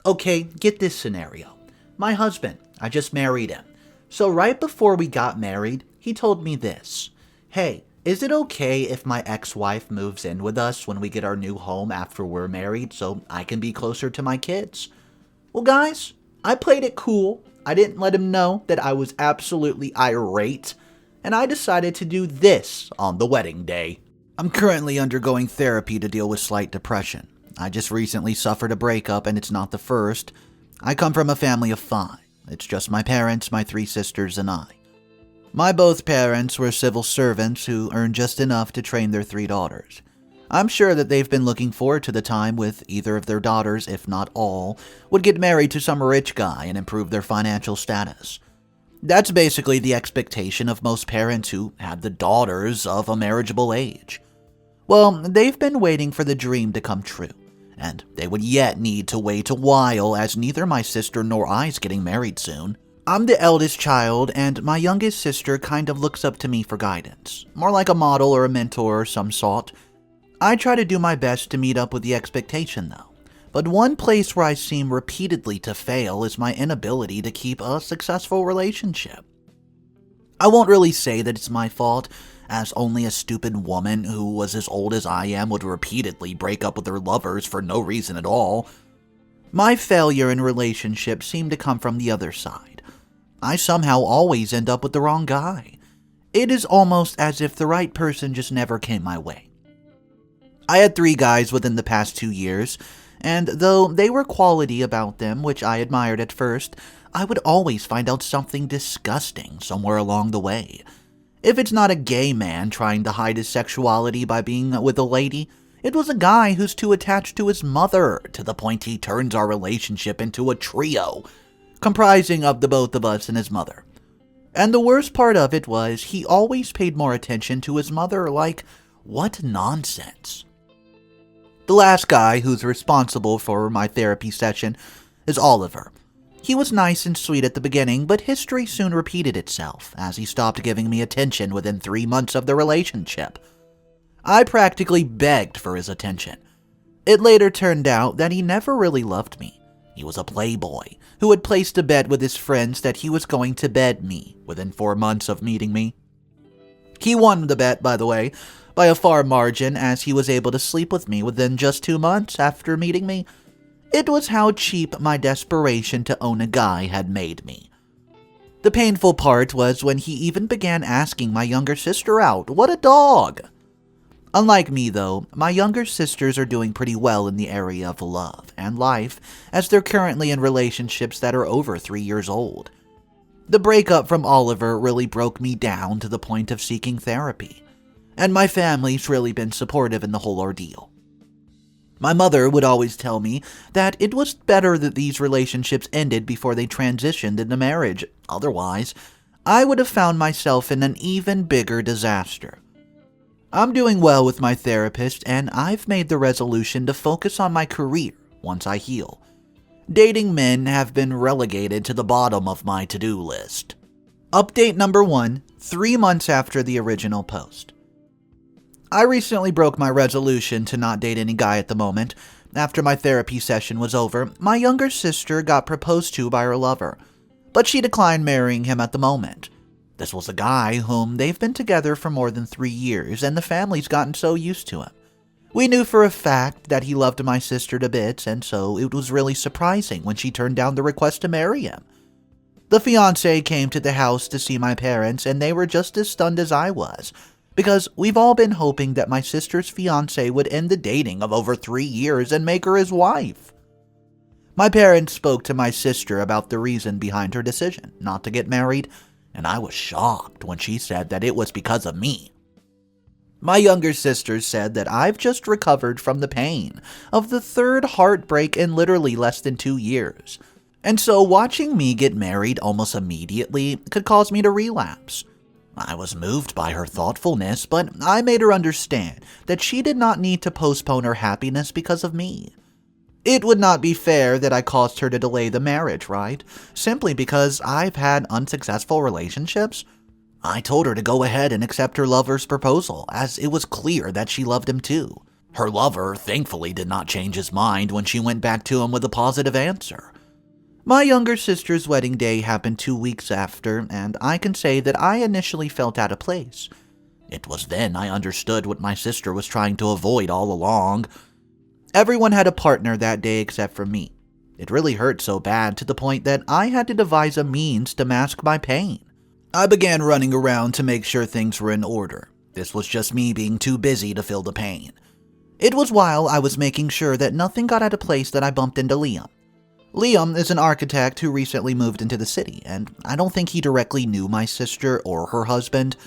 Okay, get this scenario. My husband, I just married him. So right before we got married, he told me this. Hey, is it okay if my ex-wife moves in with us when we get our new home after we're married so I can be closer to my kids? Well, guys, I played it cool. I didn't let him know that I was absolutely irate, and I decided to do this on the wedding day. I'm currently undergoing therapy to deal with slight depression. I just recently suffered a breakup, and it's not the first. I come from a family of 5. It's just my parents, my 3 sisters, and I. My both parents were civil servants who earned just enough to train their 3 daughters. I'm sure that they've been looking forward to the time with either of their daughters, if not all, would get married to some rich guy and improve their financial status. That's basically the expectation of most parents who had the daughters of a marriageable age. Well, they've been waiting for the dream to come true, and they would yet need to wait a while as neither my sister nor I's getting married soon. I'm the eldest child, and my youngest sister kind of looks up to me for guidance, more like a model or a mentor or some sort. I try to do my best to meet up with the expectation though, but one place where I seem repeatedly to fail is my inability to keep a successful relationship. I won't really say that it's my fault, as only a stupid woman who was as old as I am would repeatedly break up with her lovers for no reason at all. My failure in relationships seem to come from the other side. I somehow always end up with the wrong guy. It is almost as if the right person just never came my way. I had 3 guys within the past 2 years, and though they were quality about them, which I admired at first, I would always find out something disgusting somewhere along the way. If it's not a gay man trying to hide his sexuality by being with a lady, it was a guy who's too attached to his mother to the point he turns our relationship into a trio, comprising of the both of us and his mother. And the worst part of it was he always paid more attention to his mother, like, what nonsense. The last guy who's responsible for my therapy session is Oliver. He was nice and sweet at the beginning, but history soon repeated itself as he stopped giving me attention within 3 months of the relationship. I practically begged for his attention. It later turned out that he never really loved me. He was a playboy who had placed a bet with his friends that he was going to bed me within 4 months of meeting me. He won the bet, by the way, by a far margin, as he was able to sleep with me within just 2 months after meeting me. It was how cheap my desperation to own a guy had made me. The painful part was when he even began asking my younger sister out. What a dog! Unlike me, though, my younger sisters are doing pretty well in the area of love and life, as they're currently in relationships that are over 3 years old. The breakup from Oliver really broke me down to the point of seeking therapy, and my family's really been supportive in the whole ordeal. My mother would always tell me that it was better that these relationships ended before they transitioned into marriage. Otherwise, I would have found myself in an even bigger disaster. I'm doing well with my therapist, and I've made the resolution to focus on my career once I heal. Dating men have been relegated to the bottom of my to-do list. Update number 1, 3 months after the original post. I recently broke my resolution to not date any guy at the moment. After my therapy session was over, my younger sister got proposed to by her lover, but she declined marrying him at the moment. This was a guy whom they've been together for more than 3 years, and the family's gotten so used to him. We knew for a fact that he loved my sister to bits, and so it was really surprising when she turned down the request to marry him. The fiancé came to the house to see my parents, and they were just as stunned as I was, because we've all been hoping that my sister's fiancé would end the dating of over 3 years and make her his wife. My parents spoke to my sister about the reason behind her decision not to get married, and I was shocked when she said that it was because of me. My younger sister said that I've just recovered from the pain of the 3rd heartbreak in literally less than 2 years, and so watching me get married almost immediately could cause me to relapse. I was moved by her thoughtfulness, but I made her understand that she did not need to postpone her happiness because of me. It would not be fair that I caused her to delay the marriage, right? Simply because I've had unsuccessful relationships? I told her to go ahead and accept her lover's proposal, as it was clear that she loved him too. Her lover thankfully did not change his mind when she went back to him with a positive answer. My younger sister's wedding day happened 2 weeks after, and I can say that I initially felt out of place. It was then I understood what my sister was trying to avoid all along. Everyone had a partner that day except for me. It really hurt so bad to the point that I had to devise a means to mask my pain. I began running around to make sure things were in order. This was just me being too busy to feel the pain. It was while I was making sure that nothing got out of place that I bumped into Liam. Liam is an architect who recently moved into the city, and I don't think he directly knew my sister or her husband.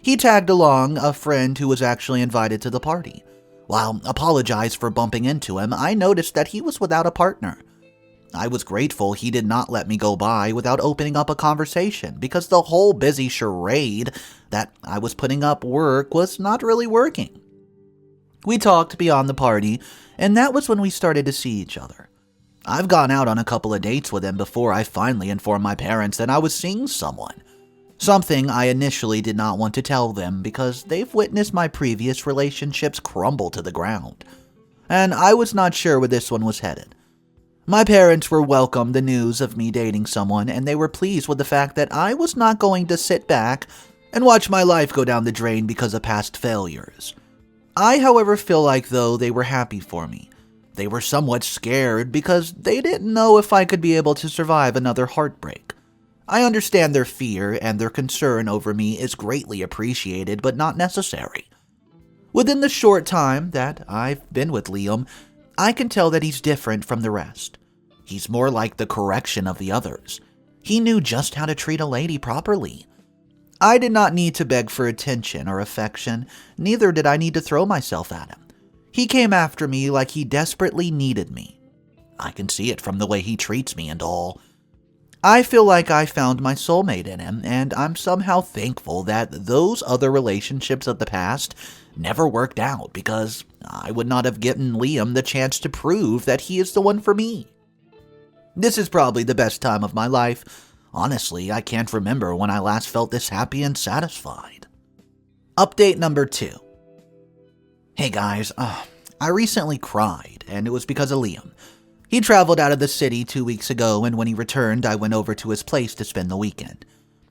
He tagged along a friend who was actually invited to the party. While I apologized for bumping into him, I noticed that he was without a partner. I was grateful he did not let me go by without opening up a conversation, because the whole busy charade that I was putting up work was not really working. We talked beyond the party, and that was when we started to see each other. I've gone out on a couple of dates with him before I finally informed my parents that I was seeing someone. Something I initially did not want to tell them because they've witnessed my previous relationships crumble to the ground. And I was not sure where this one was headed. My parents were welcomed the news of me dating someone, and they were pleased with the fact that I was not going to sit back and watch my life go down the drain because of past failures. I, however, feel like though they were happy for me. They were somewhat scared because they didn't know if I could be able to survive another heartbreak. I understand their fear, and their concern over me is greatly appreciated but not necessary. Within the short time that I've been with Liam, I can tell that he's different from the rest. He's more like the correction of the others. He knew just how to treat a lady properly. I did not need to beg for attention or affection, neither did I need to throw myself at him. He came after me like he desperately needed me. I can see it from the way he treats me and all. I feel like I found my soulmate in him, and I'm somehow thankful that those other relationships of the past never worked out because I would not have given Liam the chance to prove that he is the one for me. This is probably the best time of my life. Honestly, I can't remember when I last felt this happy and satisfied. Update number 2. Hey guys, I recently cried, and it was because of Liam. He traveled out of the city 2 weeks ago, and when he returned, I went over to his place to spend the weekend.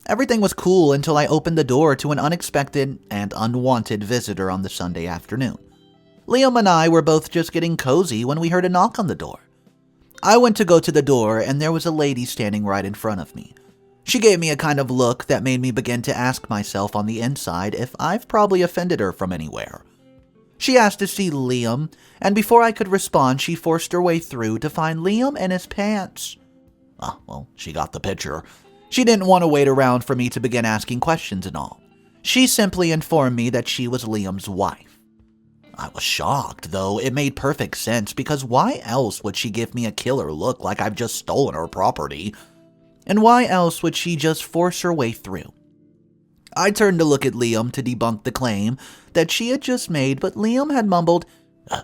Everything was cool until I opened the door to an unexpected and unwanted visitor on the Sunday afternoon. Liam and I were both just getting cozy when we heard a knock on the door. I went to go to the door, and there was a lady standing right in front of me. She gave me a kind of look that made me begin to ask myself on the inside if I've probably offended her from anywhere. She asked to see Liam, and before I could respond, she forced her way through to find Liam in his pants. Well, she got the picture. She didn't want to wait around for me to begin asking questions and all. She simply informed me that she was Liam's wife. I was shocked, though it made perfect sense because why else would she give me a killer look like I've just stolen her property? And why else would she just force her way through? I turned to look at Liam to debunk the claim that she had just made, but Liam had mumbled,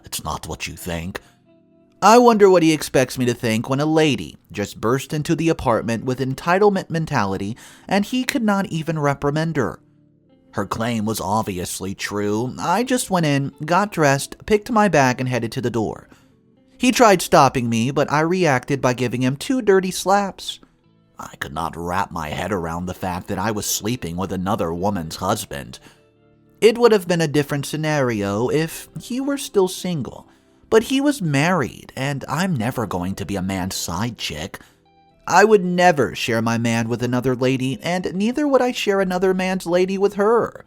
"It's not what you think." I wonder what he expects me to think when a lady just burst into the apartment with entitlement mentality and he could not even reprimand her. Her claim was obviously true. I just went in, got dressed, picked my bag, and headed to the door. He tried stopping me, but I reacted by giving him 2 dirty slaps. I could not wrap my head around the fact that I was sleeping with another woman's husband. It would have been a different scenario if he were still single, but he was married, and I'm never going to be a man's side chick. I would never share my man with another lady, and neither would I share another man's lady with her.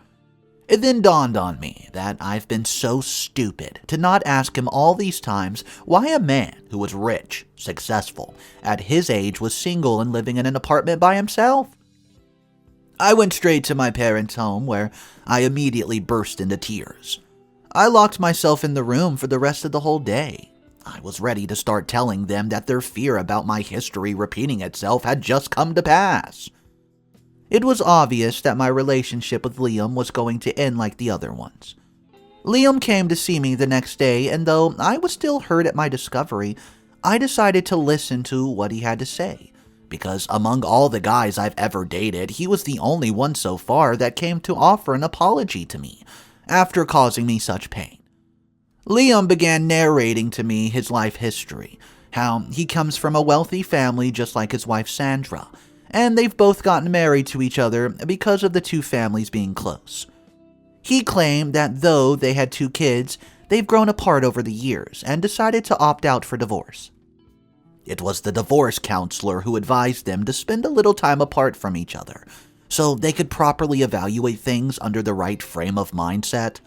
It then dawned on me that I've been so stupid to not ask him all these times why a man who was rich, successful, at his age was single and living in an apartment by himself. I went straight to my parents' home where I immediately burst into tears. I locked myself in the room for the rest of the whole day. I was ready to start telling them that their fear about my history repeating itself had just come to pass. It was obvious that my relationship with Liam was going to end like the other ones. Liam came to see me the next day, and though I was still hurt at my discovery, I decided to listen to what he had to say, because among all the guys I've ever dated, he was the only one so far that came to offer an apology to me after causing me such pain. Liam began narrating to me his life history, how he comes from a wealthy family just like his wife Sandra, and they've both gotten married to each other because of the two families being close. He claimed that though they had 2 kids, they've grown apart over the years and decided to opt out for divorce. It was the divorce counselor who advised them to spend a little time apart from each other, so they could properly evaluate things under the right frame of mindset.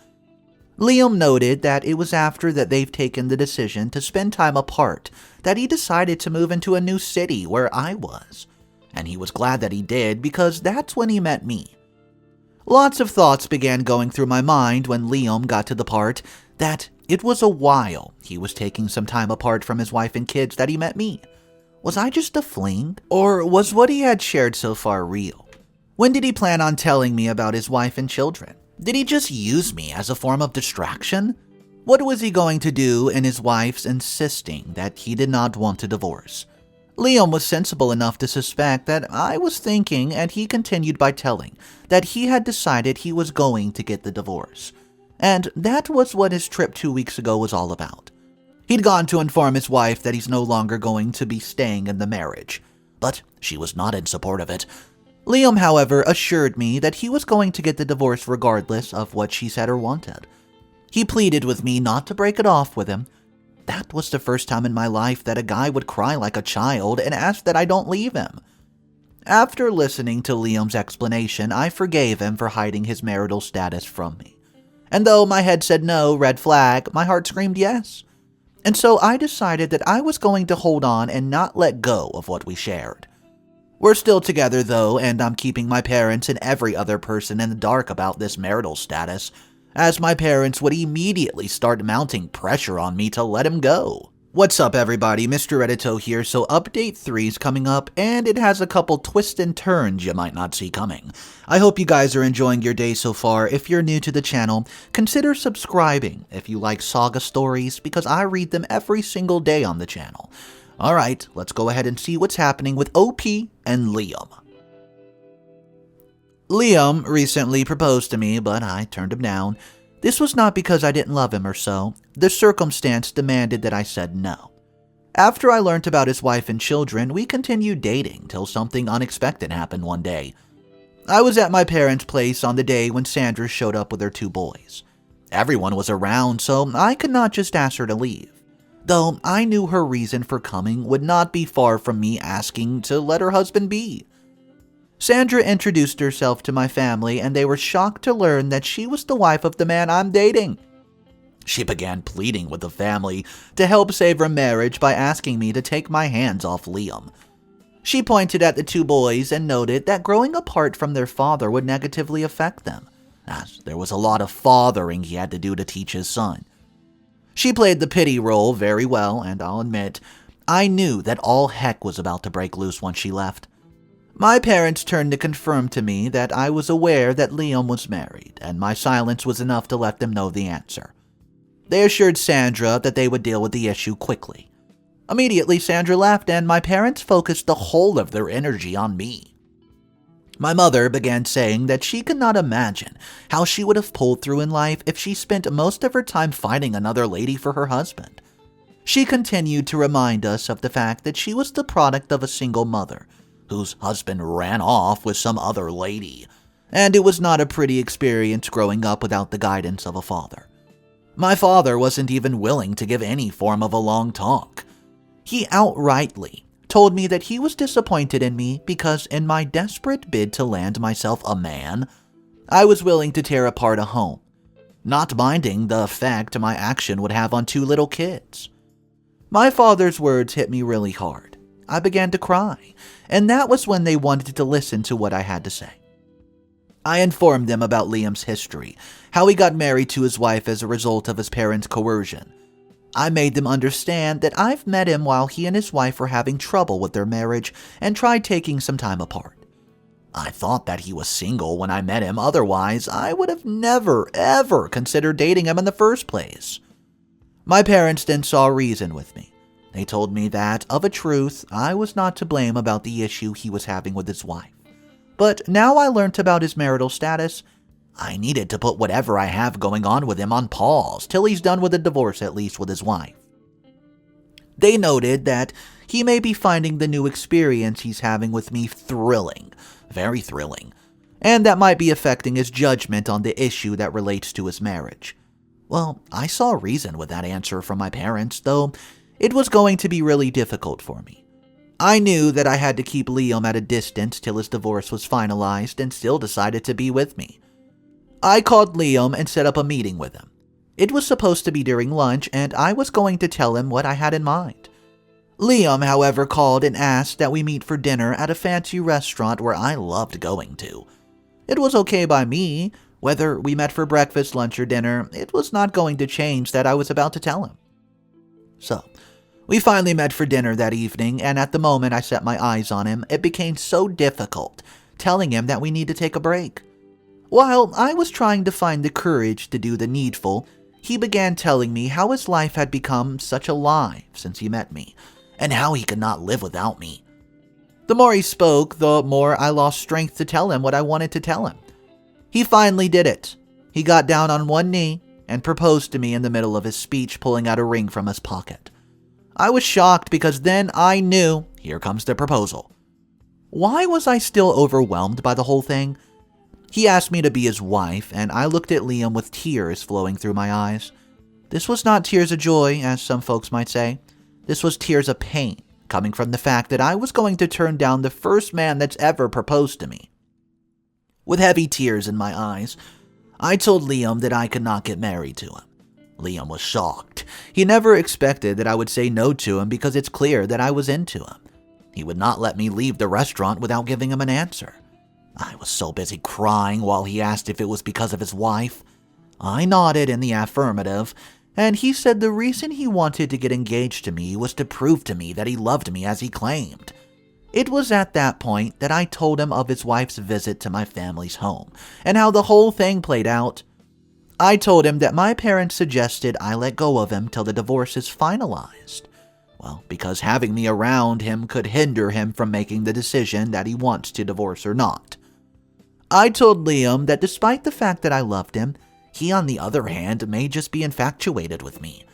Liam noted that it was after that they've taken the decision to spend time apart that he decided to move into a new city where I was, and he was glad that he did because that's when he met me. Lots of thoughts began going through my mind when Liam got to the part that it was a while he was taking some time apart from his wife and kids that he met me. Was I just a fling? Or was what he had shared so far real? When did he plan on telling me about his wife and children? Did he just use me as a form of distraction? What was he going to do in his wife's insisting that he did not want to divorce? Liam was sensible enough to suspect that I was thinking, and he continued by telling that he had decided he was going to get the divorce. And that was what his trip 2 weeks ago was all about. He'd gone to inform his wife that he's no longer going to be staying in the marriage, but she was not in support of it. Liam, however, assured me that he was going to get the divorce regardless of what she said or wanted. He pleaded with me not to break it off with him. That was the first time in my life that a guy would cry like a child and ask that I don't leave him. After listening to Liam's explanation, I forgave him for hiding his marital status from me. And though my head said no, red flag, my heart screamed yes. And so I decided that I was going to hold on and not let go of what we shared. We're still together though, and I'm keeping my parents and every other person in the dark about this marital status, as my parents would immediately start mounting pressure on me to let him go. What's up everybody, Mr. Edito here. So update 3 is coming up, and it has a couple twists and turns you might not see coming. I hope you guys are enjoying your day so far. If you're new to the channel, consider subscribing if you like saga stories, because I read them every single day on the channel. Alright, let's go ahead and see what's happening with OP and Liam. Liam recently proposed to me, but I turned him down. This was not because I didn't love him or so. The circumstance demanded that I said no. After I learned about his wife and children, we continued dating till something unexpected happened one day. I was at my parents' place on the day when Sandra showed up with her 2 boys. Everyone was around, so I could not just ask her to leave. Though I knew her reason for coming would not be far from me asking to let her husband be. Sandra introduced herself to my family, and they were shocked to learn that she was the wife of the man I'm dating. She began pleading with the family to help save her marriage by asking me to take my hands off Liam. She pointed at the 2 boys and noted that growing apart from their father would negatively affect them, as there was a lot of fathering he had to do to teach his son. She played the pity role very well, and I'll admit, I knew that all heck was about to break loose once she left. My parents turned to confirm to me that I was aware that Liam was married, and my silence was enough to let them know the answer. They assured Sandra that they would deal with the issue quickly. Immediately, Sandra left, and my parents focused the whole of their energy on me. My mother began saying that she could not imagine how she would have pulled through in life if she spent most of her time fighting another lady for her husband. She continued to remind us of the fact that she was the product of a single mother, whose husband ran off with some other lady, and it was not a pretty experience growing up without the guidance of a father. My father wasn't even willing to give any form of a long talk. He outrightly told me that he was disappointed in me because in my desperate bid to land myself a man, I was willing to tear apart a home, not minding the effect my action would have on 2 little kids. My father's words hit me really hard. I began to cry, and that was when they wanted to listen to what I had to say. I informed them about Liam's history, how he got married to his wife as a result of his parents' coercion. I made them understand that I've met him while he and his wife were having trouble with their marriage and tried taking some time apart. I thought that he was single when I met him, otherwise I would have never, ever considered dating him in the first place. My parents then saw reason with me. They told me that, of a truth, I was not to blame about the issue he was having with his wife. But now I learnt about his marital status, I needed to put whatever I have going on with him on pause till he's done with the divorce, at least with his wife. They noted that he may be finding the new experience he's having with me thrilling, very thrilling, and that might be affecting his judgment on the issue that relates to his marriage. Well, I saw reason with that answer from my parents, though it was going to be really difficult for me. I knew that I had to keep Liam at a distance till his divorce was finalized and still decided to be with me. I called Liam and set up a meeting with him. It was supposed to be during lunch, and I was going to tell him what I had in mind. Liam, however, called and asked that we meet for dinner at a fancy restaurant where I loved going to. It was okay by me. Whether we met for breakfast, lunch, or dinner, it was not going to change that I was about to tell him. So, we finally met for dinner that evening, and at the moment I set my eyes on him, it became so difficult telling him that we need to take a break. While I was trying to find the courage to do the needful, he began telling me how his life had become such a lie since he met me, and how he could not live without me. The more he spoke, the more I lost strength to tell him what I wanted to tell him. He finally did it. He got down on one knee and proposed to me in the middle of his speech, pulling out a ring from his pocket. I was shocked because then I knew, here comes the proposal. Why was I still overwhelmed by the whole thing? He asked me to be his wife, and I looked at Liam with tears flowing through my eyes. This was not tears of joy, as some folks might say. This was tears of pain, coming from the fact that I was going to turn down the first man that's ever proposed to me. With heavy tears in my eyes, I told Liam that I could not get married to him. Liam was shocked. He never expected that I would say no to him because it's clear that I was into him. He would not let me leave the restaurant without giving him an answer. I was so busy crying while he asked if it was because of his wife. I nodded in the affirmative, and he said the reason he wanted to get engaged to me was to prove to me that he loved me as he claimed. It was at that point that I told him of his wife's visit to my family's home, and how the whole thing played out. I told him that my parents suggested I let go of him till the divorce is finalized. Well, because having me around him could hinder him from making the decision that he wants to divorce or not. I told Liam that despite the fact that I loved him, he on the other hand may just be infatuated with me,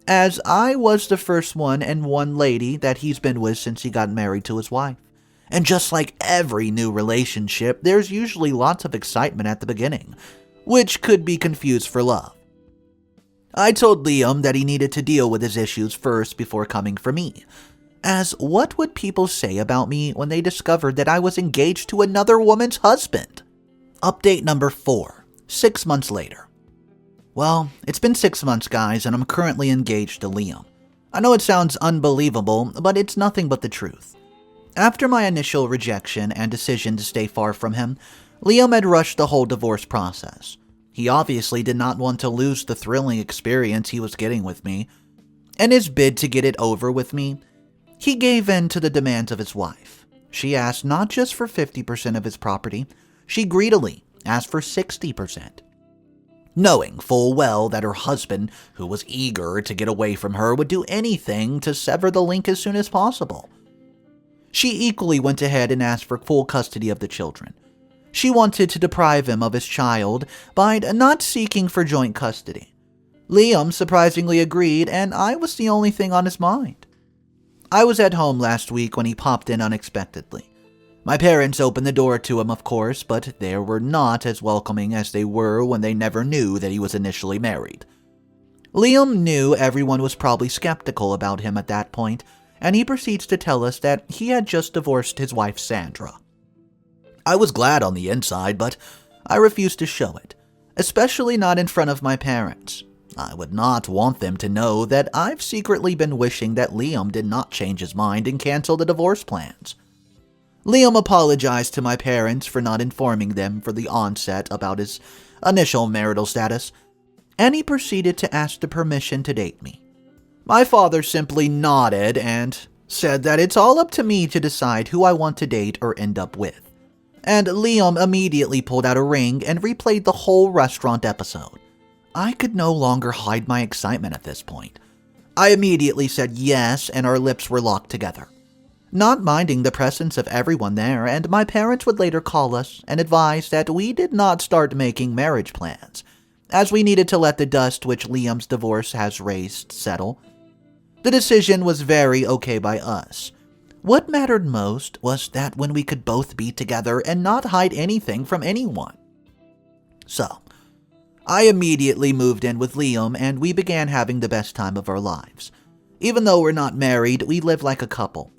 as I was the first one and one lady that he's been with since he got married to his wife. And just like every new relationship, there's usually lots of excitement at the beginning, which could be confused for love. I told Liam that he needed to deal with his issues first before coming for me, as what would people say about me when they discovered that I was engaged to another woman's husband? Update number 4, 6 months later. Well, it's been 6 months, guys, and I'm currently engaged to Liam. I know it sounds unbelievable, but it's nothing but the truth. After my initial rejection and decision to stay far from him, Liam had rushed the whole divorce process. He obviously did not want to lose the thrilling experience he was getting with me. In his bid to get it over with me, he gave in to the demands of his wife. She asked not just for 50% of his property, she greedily asked for 60%. Knowing full well that her husband, who was eager to get away from her, would do anything to sever the link as soon as possible. She equally went ahead and asked for full custody of the children. She wanted to deprive him of his child by not seeking for joint custody. Liam surprisingly agreed, and I was the only thing on his mind. I was at home last week when he popped in unexpectedly. My parents opened the door to him, of course, but they were not as welcoming as they were when they never knew that he was initially married. Liam knew everyone was probably skeptical about him at that point, and he proceeds to tell us that he had just divorced his wife Sandra. I was glad on the inside, but I refused to show it, especially not in front of my parents. I would not want them to know that I've secretly been wishing that Liam did not change his mind and cancel the divorce plans. Liam apologized to my parents for not informing them for the onset about his initial marital status, and he proceeded to ask the permission to date me. My father simply nodded and said that it's all up to me to decide who I want to date or end up with. And Liam immediately pulled out a ring and replayed the whole restaurant episode. I could no longer hide my excitement at this point. I immediately said yes, and our lips were locked together. not minding the presence of everyone there, and my parents would later call us and advise that we did not start making marriage plans, as we needed to let the dust which Liam's divorce has raised settle. The decision was very okay by us. What mattered most was that when we could both be together and not hide anything from anyone. So, I immediately moved in with Liam and we began having the best time of our lives. Even though we're not married, we live like a couple.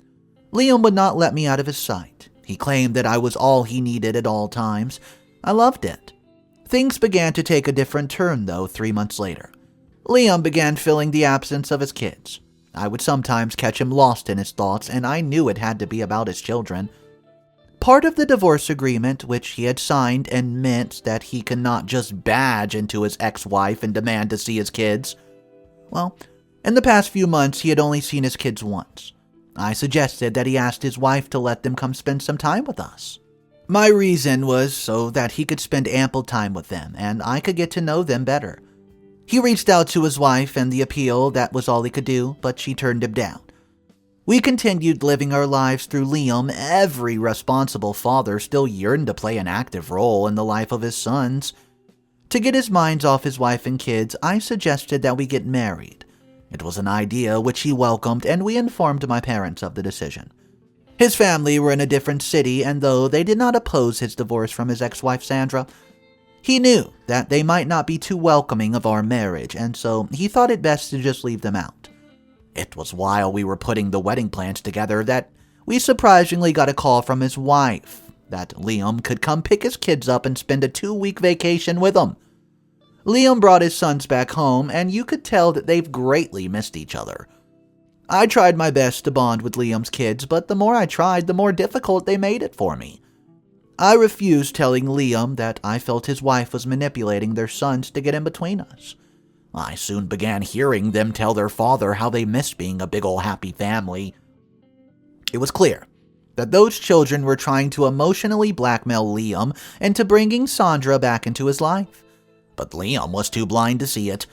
Liam would not let me out of his sight. He claimed that I was all he needed at all times. I loved it. Things began to take a different turn, though, 3 months later. Liam began feeling the absence of his kids. I would sometimes catch him lost in his thoughts, and I knew it had to be about his children. Part of the divorce agreement, which he had signed, and meant that he could not just badge into his ex-wife and demand to see his kids. Well, in the past few months, he had only seen his kids once. I suggested that he asked his wife to let them come spend some time with us. My reason was so that he could spend ample time with them, and I could get to know them better. He reached out to his wife, and the appeal, that was all he could do, but she turned him down. We continued living our lives through Liam. Every responsible father still yearned to play an active role in the life of his sons. To get his mind off his wife and kids, I suggested that we get married. It was an idea which he welcomed, and we informed my parents of the decision. His family were in a different city, and though they did not oppose his divorce from his ex-wife Sandra, he knew that they might not be too welcoming of our marriage, and so he thought it best to just leave them out. It was while we were putting the wedding plans together that we surprisingly got a call from his wife that Liam could come pick his kids up and spend a 2-week vacation with them. Liam brought his sons back home, and you could tell that they've greatly missed each other. I tried my best to bond with Liam's kids, but the more I tried, the more difficult they made it for me. I refused telling Liam that I felt his wife was manipulating their sons to get in between us. I soon began hearing them tell their father how they missed being a big ol' happy family. It was clear that those children were trying to emotionally blackmail Liam into bringing Sandra back into his life. But Liam was too blind to see it.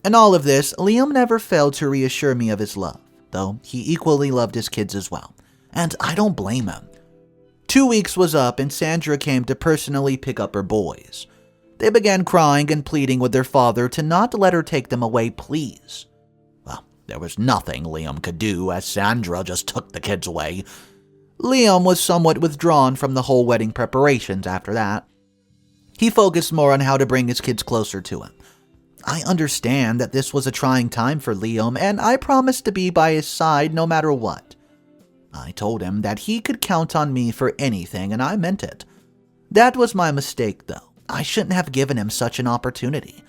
In all of this, Liam never failed to reassure me of his love, though he equally loved his kids as well. And I don't blame him. 2 weeks was up and Sandra came to personally pick up her boys. They began crying and pleading with their father to not let her take them away, please. Well, there was nothing Liam could do as Sandra just took the kids away. Liam was somewhat withdrawn from the whole wedding preparations after that. He focused more on how to bring his kids closer to him. I understand that this was a trying time for Liam, and I promised to be by his side no matter what. I told him that he could count on me for anything, and I meant it. That was my mistake, though. I shouldn't have given him such an opportunity.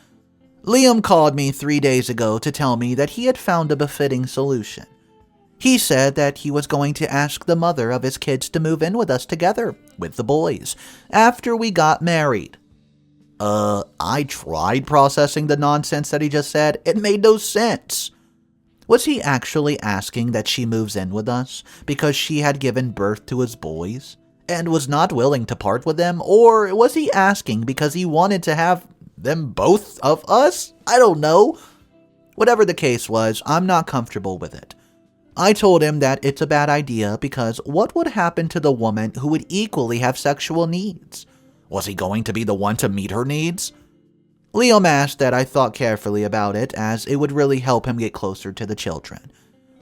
Liam called me 3 days ago to tell me that he had found a befitting solution. He said that he was going to ask the mother of his kids to move in with us together, with the boys, after we got married. I tried processing the nonsense that he just said. It made no sense. Was he actually asking that she moves in with us because she had given birth to his boys and was not willing to part with them? Or was he asking because he wanted to have them both of us? I don't know. Whatever the case was, I'm not comfortable with it. I told him that it's a bad idea because what would happen to the woman who would equally have sexual needs? Was he going to be the one to meet her needs? Liam asked that I thought carefully about it, as it would really help him get closer to the children.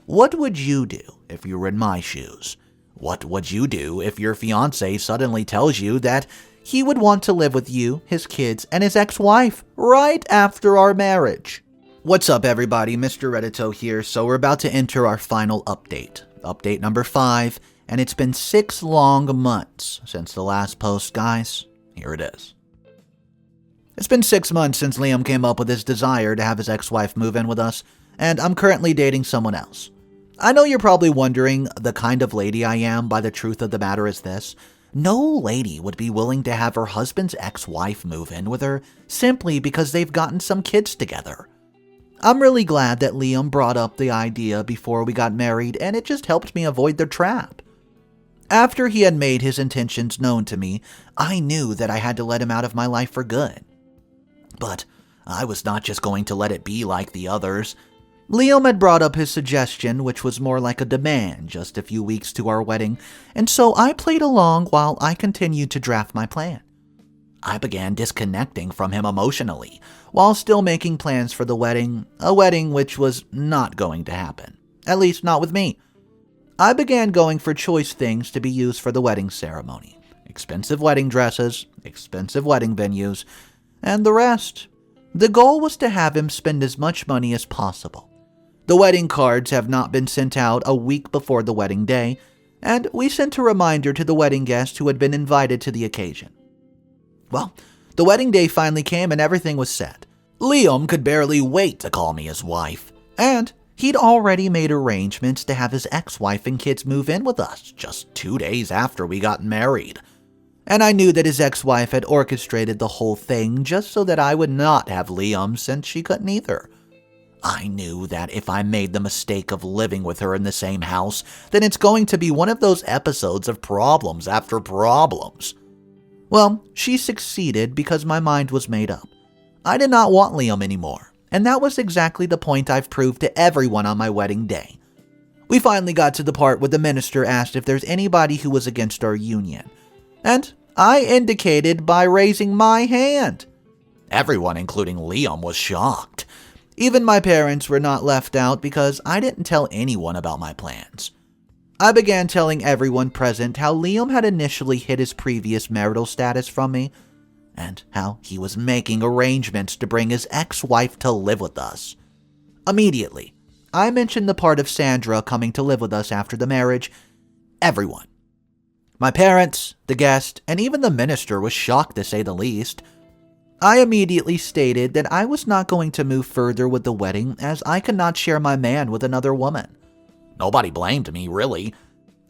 What would you do if you were in my shoes? What would you do if your fiancé suddenly tells you that he would want to live with you, his kids, and his ex-wife right after our marriage? What's up, everybody? Mr. Reddito here. So we're about to enter our final update. Update number 5, and it's been 6 long months since the last post, guys. Here it is. It's been 6 months since Liam came up with his desire to have his ex-wife move in with us, and I'm currently dating someone else. I know you're probably wondering the kind of lady I am, by the truth of the matter is this. No lady would be willing to have her husband's ex-wife move in with her simply because they've gotten some kids together. I'm really glad that Liam brought up the idea before we got married, and it just helped me avoid the trap. After he had made his intentions known to me, I knew that I had to let him out of my life for good. But I was not just going to let it be like the others. Liam had brought up his suggestion, which was more like a demand, just a few weeks to our wedding, and so I played along while I continued to draft my plan. I began disconnecting from him emotionally, while still making plans for the wedding, a wedding which was not going to happen, at least not with me. I began going for choice things to be used for the wedding ceremony, expensive wedding dresses, expensive wedding venues, and the rest. The goal was to have him spend as much money as possible. The wedding cards have not been sent out a week before the wedding day, and we sent a reminder to the wedding guests who had been invited to the occasion. Well, the wedding day finally came and everything was set. Liam could barely wait to call me his wife, and he'd already made arrangements to have his ex-wife and kids move in with us just 2 days after we got married. And I knew that his ex-wife had orchestrated the whole thing just so that I would not have Liam since she couldn't either. I knew that if I made the mistake of living with her in the same house, then it's going to be one of those episodes of problems after problems. Well, she succeeded because my mind was made up. I did not want Liam anymore, and that was exactly the point I've proved to everyone on my wedding day. We finally got to the part where the minister asked if there's anybody who was against our union, and I indicated by raising my hand. Everyone, including Liam, was shocked. Even my parents were not left out because I didn't tell anyone about my plans. I began telling everyone present how Liam had initially hid his previous marital status from me, and how he was making arrangements to bring his ex-wife to live with us. Immediately, I mentioned the part of Sandra coming to live with us after the marriage. Everyone. My parents, the guest, and even the minister was shocked to say the least. I immediately stated that I was not going to move further with the wedding as I could not share my man with another woman. Nobody blamed me, really.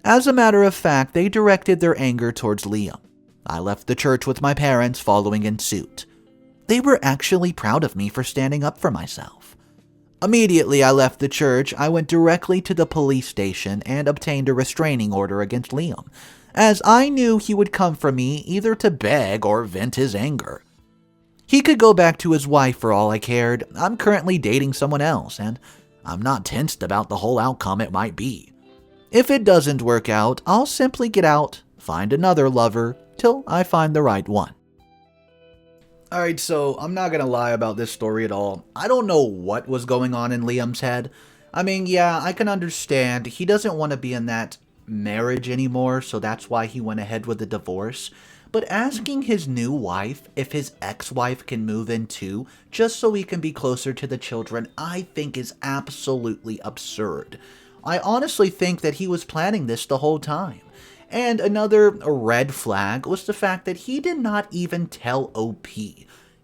As a matter of fact, they directed their anger towards Liam. I left the church with my parents following in suit. They were actually proud of me for standing up for myself. Immediately I left the church, I went directly to the police station and obtained a restraining order against Liam, as I knew he would come for me either to beg or vent his anger. He could go back to his wife for all I cared. I'm currently dating someone else, and I'm not tensed about the whole outcome it might be. If it doesn't work out, I'll simply get out, find another lover, till I find the right one. Alright, so I'm not gonna lie about this story at all. I don't know what was going on in Liam's head. I mean, yeah, I can understand. He doesn't want to be in that marriage anymore, so that's why he went ahead with the divorce. But asking his new wife if his ex-wife can move in too, just so he can be closer to the children, I think is absolutely absurd. I honestly think that he was planning this the whole time. And another red flag was the fact that he did not even tell OP,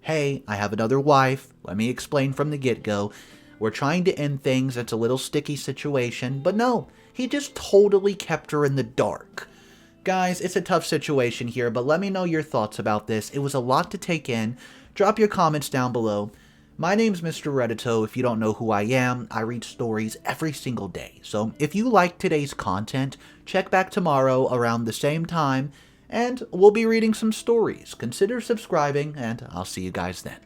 hey, I have another wife, let me explain from the get-go. We're trying to end things, it's a little sticky situation, but no, he just totally kept her in the dark. Guys, it's a tough situation here, but let me know your thoughts about this. It was a lot to take in. Drop your comments down below. My name's Mr. Reddito. If you don't know who I am, I read stories every single day. So if you like today's content, check back tomorrow around the same time, and we'll be reading some stories. Consider subscribing, and I'll see you guys then.